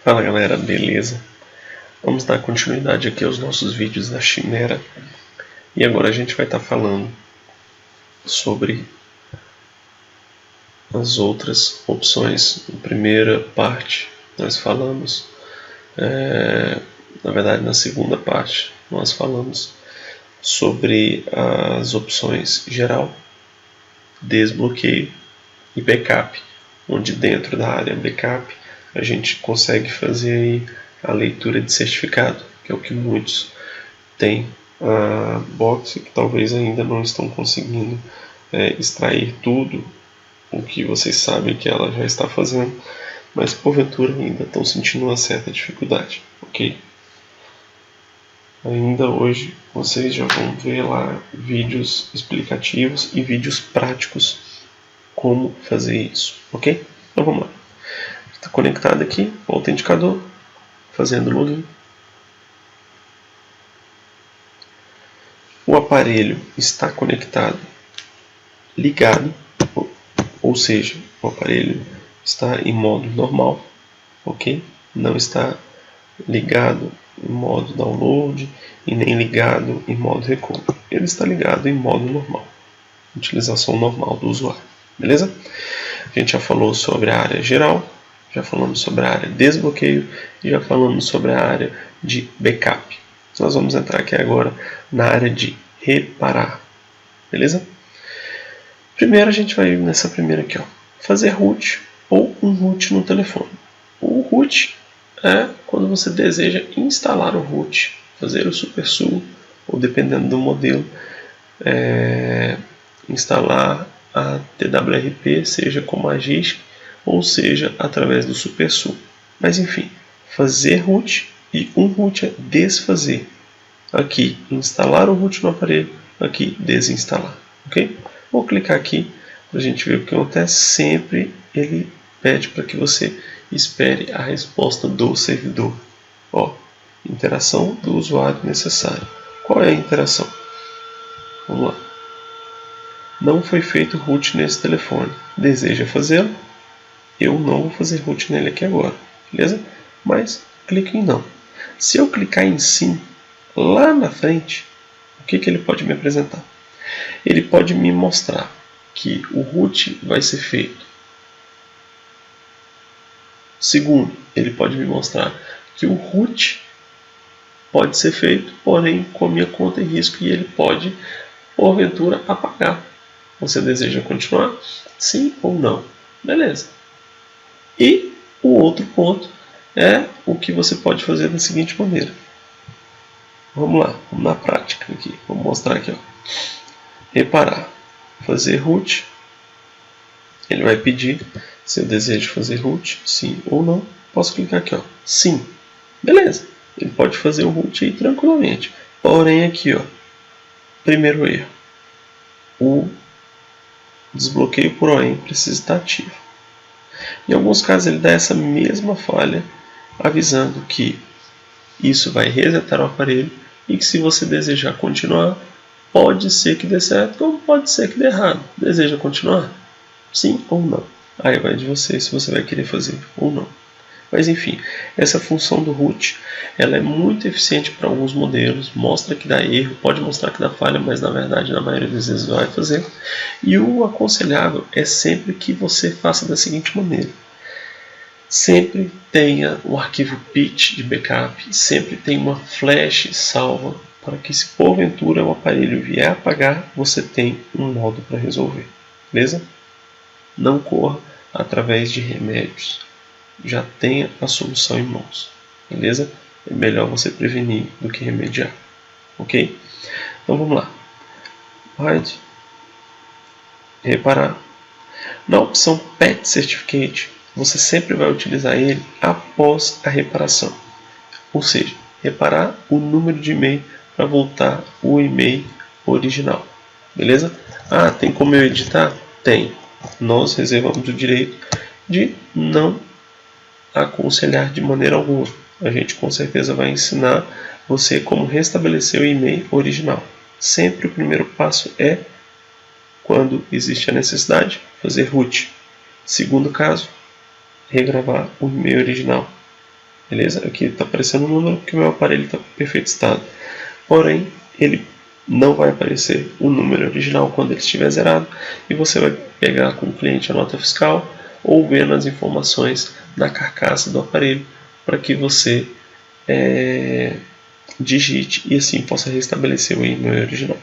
Fala galera, beleza? Vamos dar continuidade aqui aos nossos vídeos da Chimera. E agora a gente vai estar falando sobre as outras opções. Na primeira parte nós falamos, na verdade na segunda parte nós falamos sobre as opções geral, desbloqueio e backup, onde dentro da área backup a gente consegue fazer aí a leitura de certificado, que é o que muitos têm a box que talvez ainda não estão conseguindo extrair tudo o que vocês sabem que ela já está fazendo, mas porventura ainda estão sentindo uma certa dificuldade, ok? Ainda hoje vocês já vão ver lá vídeos explicativos e vídeos práticos como fazer isso, ok? Então vamos lá. Está conectado aqui o autenticador, fazendo login. O aparelho está conectado, ligado, ou seja, o aparelho está em modo normal, ok? Não está ligado em modo download e nem ligado em modo recovery. Ele está ligado em modo normal, utilização normal do usuário, beleza? A gente já falou sobre a área geral, já falamos sobre a área de desbloqueio e já falamos sobre a área de backup. Nós vamos entrar aqui agora na área de reparar, beleza? Primeiro a gente vai nessa primeira aqui, ó, fazer root ou um root no telefone. O root é quando você deseja instalar o root, fazer o SuperSU, ou dependendo do modelo, instalar a TWRP, seja com Magisk ou seja através do SuperSU. Mas enfim, fazer root e um root é desfazer. Aqui, instalar o root no aparelho, aqui, desinstalar, ok? Vou clicar aqui para a gente ver o que acontece. Sempre ele pede para que você espere a resposta do servidor. Ó, interação do usuário necessária. Qual é a interação? Vamos lá. Não foi feito root nesse telefone. Deseja fazê-lo? Eu não vou fazer root nele aqui agora, beleza? Mas clique em não. Se eu clicar em sim, lá na frente, o que ele pode me apresentar? Ele pode me mostrar que o root vai ser feito. Segundo, ele pode me mostrar que o root pode ser feito, porém com a minha conta em risco, e ele pode, porventura, apagar. Você deseja continuar? Sim ou não? Beleza. E o outro ponto é o que você pode fazer da seguinte maneira. Vamos lá, vamos na prática aqui. Vou mostrar aqui, ó. Reparar, fazer root. Ele vai pedir se eu desejo fazer root, sim ou não. Posso clicar aqui, ó, sim. Beleza, ele pode fazer o root aí tranquilamente. Porém aqui, ó, primeiro erro. O desbloqueio por OEM precisa estar ativo. Em alguns casos ele dá essa mesma falha, avisando que isso vai resetar o aparelho e que se você desejar continuar, pode ser que dê certo ou pode ser que dê errado. Deseja continuar? Sim ou não? Aí vai de você se você vai querer fazer ou não. Mas enfim, essa função do root ela é muito eficiente para alguns modelos, mostra que dá erro, pode mostrar que dá falha, mas na verdade na maioria das vezes vai fazer. E o aconselhável é sempre que você faça da seguinte maneira. Sempre tenha o arquivo PIT de backup, sempre tenha uma flash salva, para que se porventura o aparelho vier apagar, você tem um modo para resolver, beleza? Não corra através de remédios, já tenha a solução em mãos, beleza? É melhor você prevenir do que remediar, ok? Então vamos lá. Hide, reparar. Na opção Pet Certificate, você sempre vai utilizar ele após a reparação. Ou seja, reparar o número de e-mail para voltar o e-mail original. Beleza? Ah, tem como eu editar? Tem. Nós reservamos o direito de não aconselhar de maneira alguma. A gente com certeza vai ensinar você como restabelecer o e-mail original. Sempre o primeiro passo é, quando existe a necessidade, fazer root. Segundo caso, regravar o e-mail original. beleza? Aqui está aparecendo o número porque o meu aparelho está em perfeito estado. Porém, ele não vai aparecer o número original quando ele estiver zerado, e você vai pegar com o cliente a nota fiscal ou vendo as informações na carcaça do aparelho para que você digite e assim possa restabelecer o e-mail original.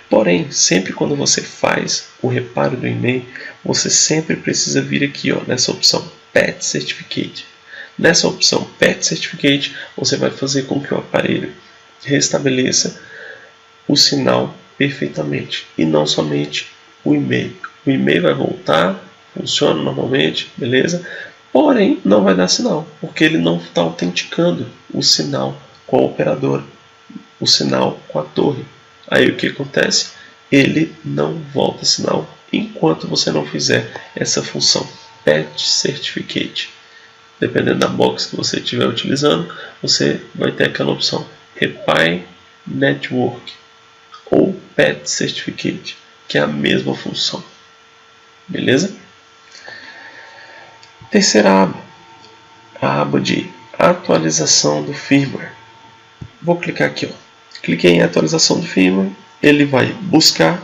Porém, sempre quando você faz o reparo do e-mail, você sempre precisa vir aqui nessa opção Pet Certificate. Nessa opção Pet Certificate, você vai fazer com que o aparelho restabeleça o sinal perfeitamente e não somente o e-mail. O e-mail vai voltar, funciona normalmente, beleza? Porém, não vai dar sinal, porque ele não está autenticando o sinal com a operadora, o sinal com a torre. Aí o que acontece? Ele não volta sinal enquanto você não fizer essa função Pet Certificate. Dependendo da box que você estiver utilizando, você vai ter aquela opção Repair Network ou Pet Certificate, que é a mesma função. Beleza? Terceira aba, a aba de atualização do firmware. Vou clicar aqui, cliquei em atualização do firmware, ele vai buscar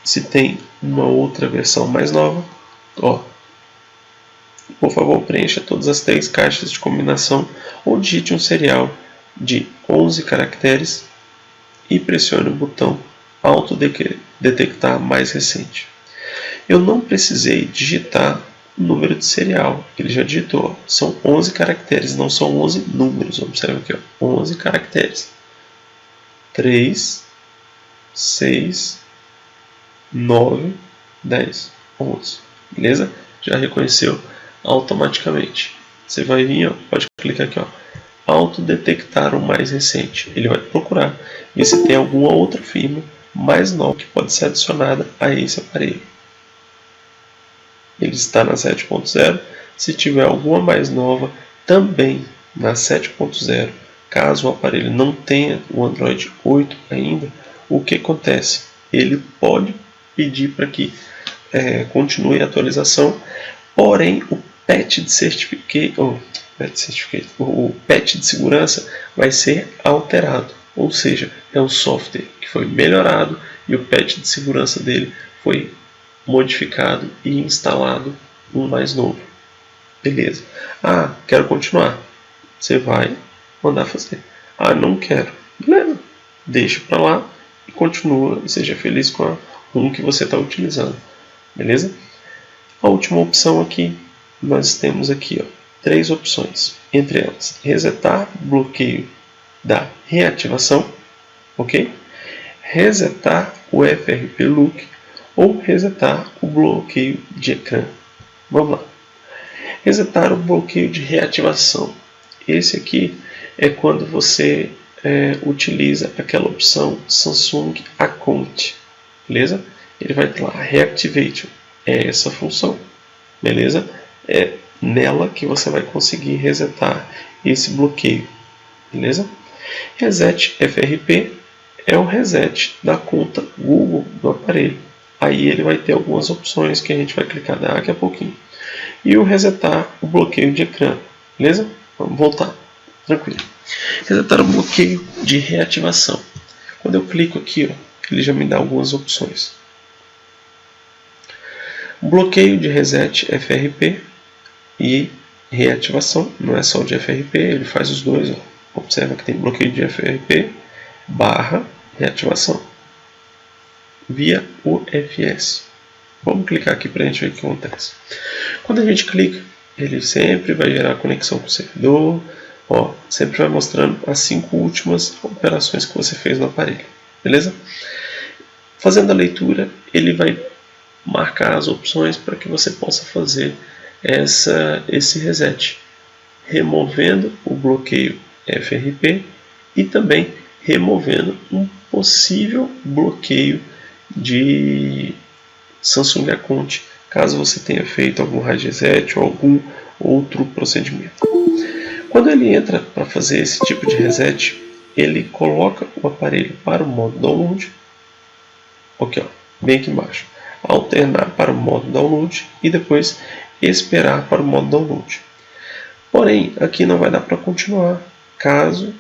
se tem uma outra versão mais nova. Por favor, preencha todas as 3 caixas de combinação ou digite um serial de 11 caracteres e pressione o botão autodetectar mais recente. Eu não precisei digitar o número de serial, ele já digitou. São 11 caracteres, não são 11 números. Observe aqui, 11 caracteres. 3, 6, 9, 10, 11. Beleza? Já reconheceu automaticamente. Você vai vir, pode clicar aqui, autodetectar o mais recente. Ele vai procurar ver se tem alguma outra firma mais nova que pode ser adicionada a esse aparelho. Ele está na 7.0. Se tiver alguma mais nova, também na 7.0. Caso o aparelho não tenha o Android 8 ainda, o que acontece? Ele pode pedir para que continue a atualização, porém o patch de certificate, o patch de segurança vai ser alterado, ou seja, é um software que foi melhorado e o patch de segurança dele foi modificado e instalado um mais novo. Beleza. Quero continuar. Você vai mandar fazer. Não quero. Beleza. Deixa para lá e continua e seja feliz com a ROM que você está utilizando. Beleza? A última opção aqui, nós temos aqui 3 opções. Entre elas, resetar bloqueio da reativação, ok? Resetar o FRP Look ou resetar o bloqueio de ecrã. Vamos lá. Resetar o bloqueio de reativação. Esse aqui é quando você utiliza aquela opção Samsung Account. Beleza? Ele vai ter lá Reactivation. É essa função. Beleza? É nela que você vai conseguir resetar esse bloqueio. Beleza? Reset FRP é o reset da conta Google do aparelho. Aí ele vai ter algumas opções que a gente vai clicar daqui a pouquinho. E o resetar o bloqueio de ecrã. Beleza? Vamos voltar. Tranquilo. Resetar o bloqueio de reativação. Quando eu clico aqui, ele já me dá algumas opções. Bloqueio de reset FRP e reativação. Não é só o de FRP, ele faz os dois. Observa que tem bloqueio de FRP barra reativação via UFS. Vamos clicar aqui para a gente ver o que acontece. Quando a gente clica, ele sempre vai gerar conexão com o servidor. Sempre vai mostrando as 5 últimas operações que você fez no aparelho. Beleza? Fazendo a leitura, ele vai marcar as opções para que você possa fazer esse reset, removendo o bloqueio FRP e também removendo um possível bloqueio de Samsung Account, caso você tenha feito algum hard reset ou algum outro procedimento. Quando ele entra para fazer esse tipo de reset, ele coloca o aparelho para o modo download, bem aqui embaixo, alternar para o modo download e depois esperar para o modo download. Porém, aqui não vai dar para continuar, caso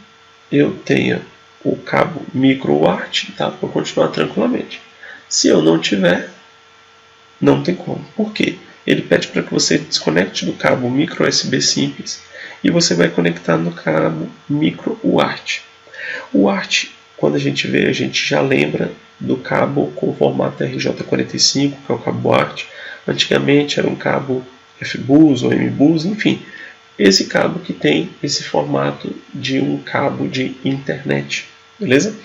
eu tenha o cabo micro UART, tá? Para continuar tranquilamente. Se eu não tiver, não tem como. Por quê? Ele pede para que você desconecte do cabo micro USB simples e você vai conectar no cabo micro UART. O UART, quando a gente vê, a gente já lembra do cabo com formato RJ45, que é o cabo UART. Antigamente era um cabo FBus ou MBus, enfim. Esse cabo que tem esse formato de um cabo de internet, beleza?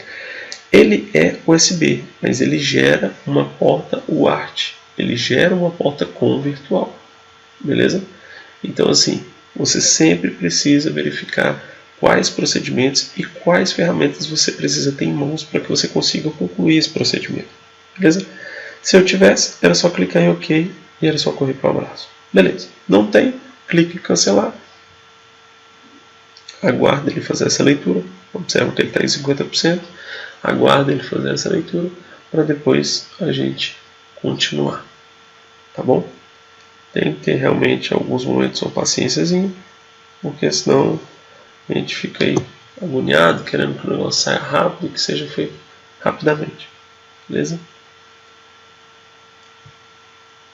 Ele é USB, mas ele gera uma porta UART. Ele gera uma porta COM virtual, beleza? Então assim, você sempre precisa verificar quais procedimentos e quais ferramentas você precisa ter em mãos para que você consiga concluir esse procedimento, beleza? Se eu tivesse, era só clicar em OK e era só correr para o abraço. Beleza, não tem, clique em cancelar, aguarda ele fazer essa leitura, observa que ele está em 50%, aguarda ele fazer essa leitura para depois a gente continuar, tá bom? Tem que ter realmente alguns momentos uma paciênciazinha, porque senão a gente fica aí agoniado, querendo que o negócio saia rápido e que seja feito rapidamente, beleza?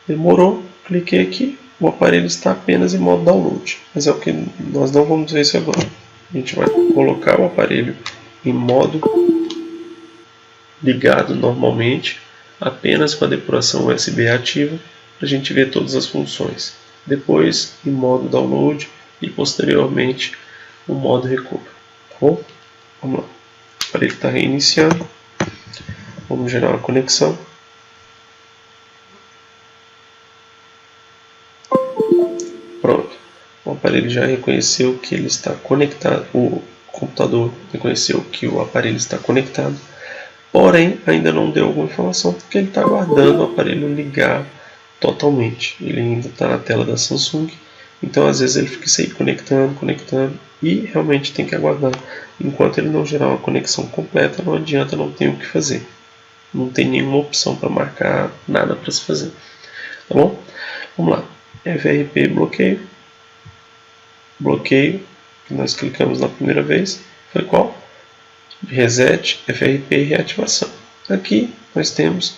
Demorou, cliquei aqui, o aparelho está apenas em modo download, mas é o que nós não vamos ver isso agora. A gente vai colocar o aparelho em modo ligado normalmente, apenas com a depuração USB ativa, para a gente ver todas as funções. Depois em modo download e posteriormente o modo recupero. Tá bom? Vamos lá. O aparelho está reiniciando. Vamos gerar uma conexão. Pronto. O aparelho já reconheceu que ele está conectado. O computador reconheceu que o aparelho está conectado. Porém, ainda não deu alguma informação porque ele está aguardando o aparelho ligar totalmente. Ele ainda está na tela da Samsung. Então, às vezes, ele fica se conectando e realmente tem que aguardar. Enquanto ele não gerar uma conexão completa, não adianta, não tem o que fazer. Não tem nenhuma opção para marcar, nada para se fazer. Tá bom? Vamos lá. FRP bloqueio. Bloqueio, que nós clicamos na primeira vez, foi qual? Reset, FRP e reativação. Aqui nós temos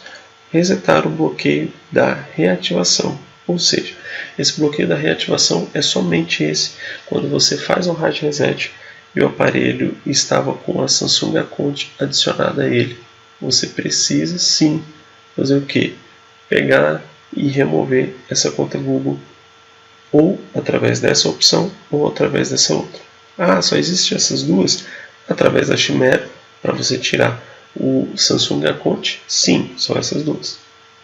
resetar o bloqueio da reativação. Ou seja, esse bloqueio da reativação é somente esse quando você faz um hard reset e o aparelho estava com a Samsung Account adicionada a ele. Você precisa sim fazer o que? Pegar e remover essa conta Google, ou através dessa opção ou através dessa outra. Ah, só existem essas duas? Através da Chimera, para você tirar o Samsung Account? Sim, são essas duas.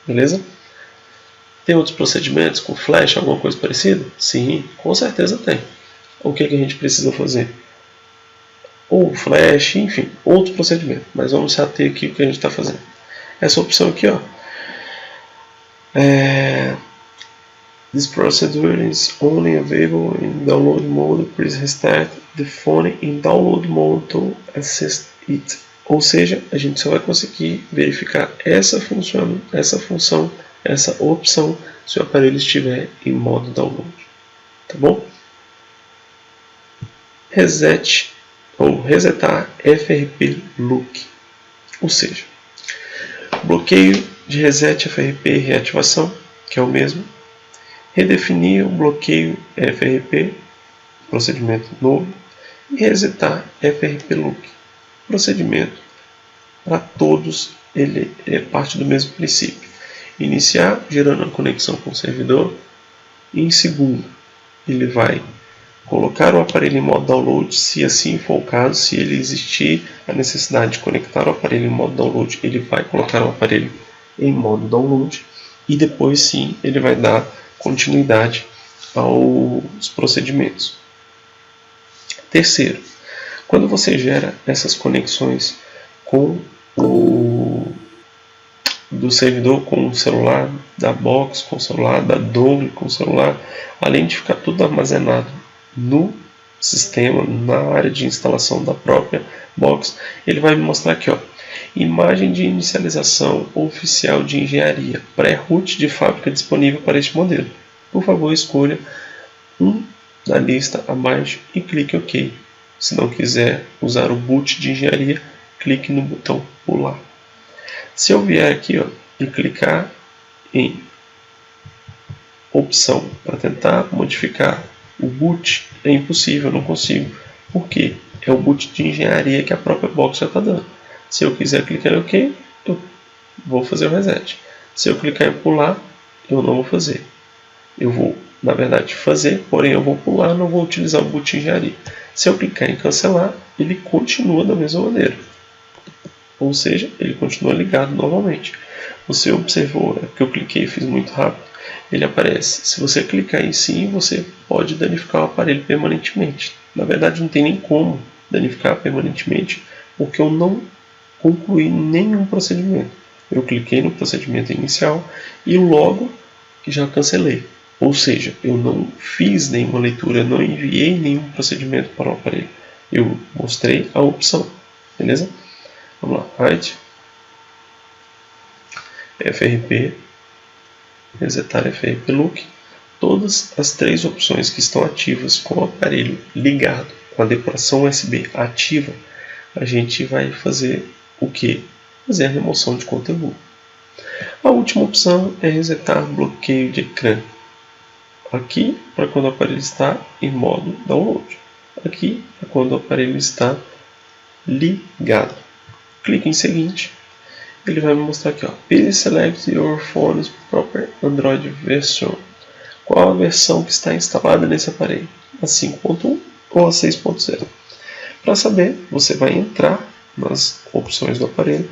Beleza? Tem outros procedimentos com flash, alguma coisa parecida? Sim, com certeza tem. O que a gente precisa fazer? Ou flash, enfim, outro procedimento. Mas vamos se ater aqui o que a gente está fazendo. Essa opção aqui, ó. This procedure is only available in download mode. Please restart the phone in download mode to access it. Ou seja, a gente só vai conseguir verificar essa função, essa opção, se o aparelho estiver em modo download. Tá bom? Reset ou resetar FRP Look. Ou seja, bloqueio de reset FRP e reativação, que é o mesmo. Redefinir o bloqueio FRP, procedimento novo, e resetar FRP Look, procedimento para todos, ele é parte do mesmo princípio. Iniciar gerando a conexão com o servidor, e em segundo ele vai colocar o aparelho em modo download, se assim for o caso, se ele existir a necessidade de conectar o aparelho em modo download, ele vai colocar o aparelho em modo download e depois sim ele vai dar continuidade aos procedimentos. Terceiro, quando você gera essas conexões com do servidor com o celular, da box com o celular, da dongle com o celular, além de ficar tudo armazenado no sistema, na área de instalação da própria box, ele vai me mostrar aqui, ó, imagem de inicialização oficial de engenharia, pré-root de fábrica disponível para este modelo. Por favor, escolha um da lista abaixo e clique OK. Se não quiser usar o boot de engenharia, clique no botão pular. Se eu vier aqui e clicar em opção para tentar modificar o boot, é impossível, eu não consigo. Por quê? É o boot de engenharia que a própria box já está dando. Se eu quiser clicar em OK, eu vou fazer o reset. Se eu clicar em pular, eu não vou fazer. Eu vou, na verdade, fazer, porém eu vou pular, não vou utilizar o boot de engenharia. Se eu clicar em cancelar, ele continua da mesma maneira. Ou seja, ele continua ligado novamente. Você observou, é porque eu cliquei e fiz muito rápido, ele aparece. Se você clicar em sim, você pode danificar o aparelho permanentemente. Na verdade, não tem nem como danificar permanentemente, porque eu não concluí nenhum procedimento. Eu cliquei no procedimento inicial e logo já cancelei. Ou seja, eu não fiz nenhuma leitura, não enviei nenhum procedimento para o aparelho. Eu mostrei a opção, beleza? Vamos lá, Hide, FRP, resetar FRP Look. Todas as três opções que estão ativas com o aparelho ligado, com a depuração USB ativa, a gente vai fazer o que? Fazer a remoção de conteúdo. A última opção é resetar bloqueio de ecrã. Aqui para quando o aparelho está em modo download. Aqui é quando o aparelho está ligado. Clique em seguinte. Ele vai me mostrar aqui, Please select your phone's proper Android version. Qual a versão que está instalada nesse aparelho? A 5.1 ou a 6.0? Para saber, você vai entrar nas opções do aparelho,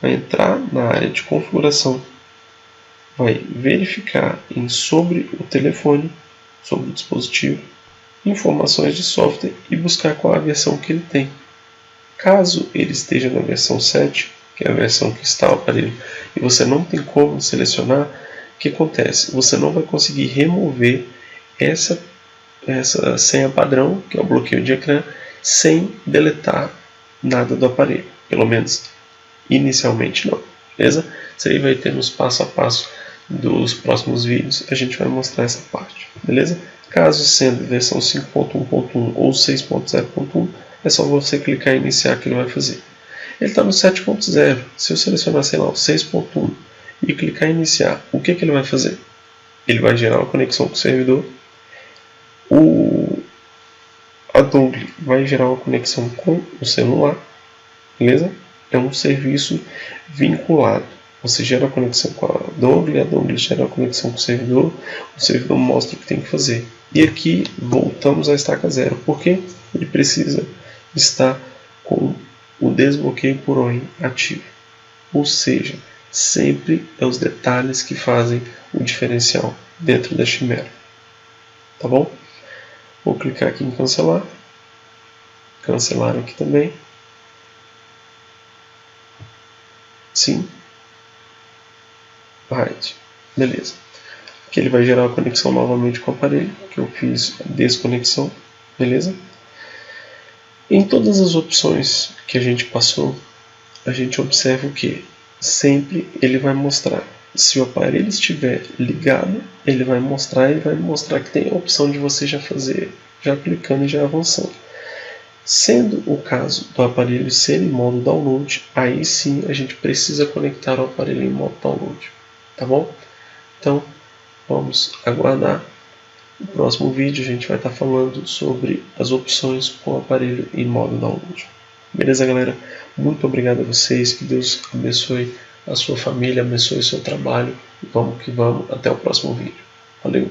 vai entrar na área de configuração, vai verificar em sobre o telefone, sobre o dispositivo, informações de software e buscar qual a versão que ele tem. Caso ele esteja na versão 7, que é a versão que está o aparelho, e você não tem como selecionar, o que acontece? Você não vai conseguir remover essa senha padrão, que é o bloqueio de ecrã, sem deletar nada do aparelho. Pelo menos inicialmente não. Beleza? Isso aí vai ter nos passo a passo dos próximos vídeos. A gente vai mostrar essa parte. Beleza? Caso sendo versão 5.1.1 ou 6.0.1, é só você clicar em iniciar que ele vai fazer. Ele está no 7.0. Se eu selecionar, sei lá, o 6.1 e clicar em iniciar, o que ele vai fazer? Ele vai gerar uma conexão com o servidor. A dongle vai gerar uma conexão com o celular. Beleza? É um serviço vinculado. Você gera a conexão com a dongle gera a conexão com o servidor mostra o que tem que fazer. E aqui voltamos à estaca zero, porque ele precisa estar com o desbloqueio por ON ativo. Ou seja, sempre é os detalhes que fazem o diferencial dentro da Chimera. Tá bom? Vou clicar aqui em cancelar. Cancelar aqui também. Sim. Right. Beleza. Aqui ele vai gerar a conexão novamente com o aparelho, que eu fiz a desconexão. Beleza? Em todas as opções que a gente passou, a gente observa o que? Sempre ele vai mostrar. Se o aparelho estiver ligado, ele vai mostrar que tem a opção de você já fazer, já clicando e já avançando. Sendo o caso do aparelho ser em modo download, aí sim a gente precisa conectar o aparelho em modo download. Tá bom? Então, vamos aguardar. No próximo vídeo a gente vai estar falando sobre as opções com o aparelho em modo download. Beleza, galera? Muito obrigado a vocês. Que Deus abençoe a sua família, abençoe o seu trabalho. Vamos que vamos. Até o próximo vídeo. Valeu!